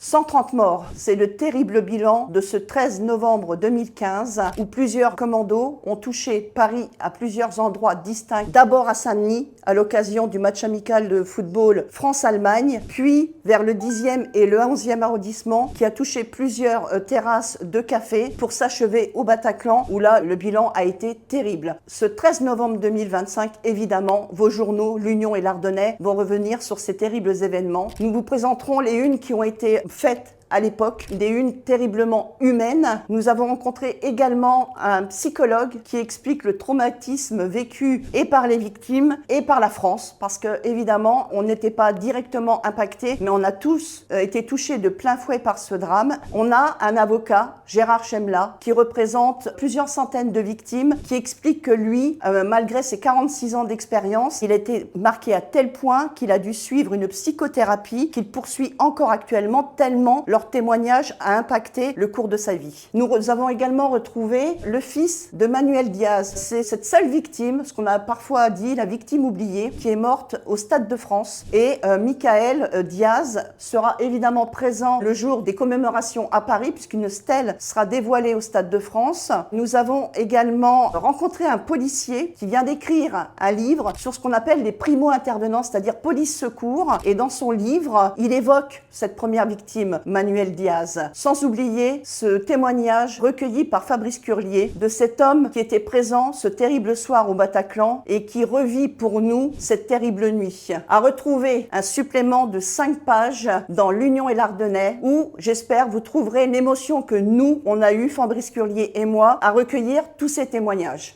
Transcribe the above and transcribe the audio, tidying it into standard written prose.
130 morts, c'est le terrible bilan de ce 13 novembre 2015 où plusieurs commandos ont touché Paris à plusieurs endroits distincts. D'abord à Saint-Denis, à l'occasion du match amical de football France-Allemagne, puis vers le 10e et le 11e arrondissement qui a touché plusieurs terrasses de café pour s'achever au Bataclan où là le bilan a été terrible. Ce 13 novembre 2025, évidemment, vos journaux, l'Union et l'Ardennais vont revenir sur ces terribles événements. Nous vous présenterons les unes qui ont été faites à l'époque, des unes terriblement humaines. Nous avons rencontré également un psychologue qui explique le traumatisme vécu et par les victimes et par la France, parce que évidemment, on n'était pas directement impactés, mais on a tous été touchés de plein fouet par ce drame. On a un avocat, Gérard Chemla, qui représente plusieurs centaines de victimes, qui explique que lui, malgré ses 46 ans d'expérience, il a été marqué à tel point qu'il a dû suivre une psychothérapie qu'il poursuit encore actuellement tellement leur témoignage a impacté le cours de sa vie. Nous avons également retrouvé le fils de Manuel Diaz. C'est cette seule victime, ce qu'on a parfois dit la victime oubliée, qui est morte au Stade de France. Et Michael Diaz sera évidemment présent le jour des commémorations à Paris, puisqu'une stèle sera dévoilée au Stade de France. Nous avons également rencontré un policier qui vient d'écrire un livre sur ce qu'on appelle les primo-intervenants, c'est-à-dire police-secours. Et dans son livre, il évoque cette première victime, Manuel Diaz. Sans oublier ce témoignage recueilli par Fabrice Curlier de cet homme qui était présent ce terrible soir au Bataclan et qui revit pour nous cette terrible nuit. À retrouver un supplément de 5 pages dans l'Union et l'Ardennais où, j'espère, vous trouverez l'émotion que nous, on a eu, Fabrice Curlier et moi, à recueillir tous ces témoignages.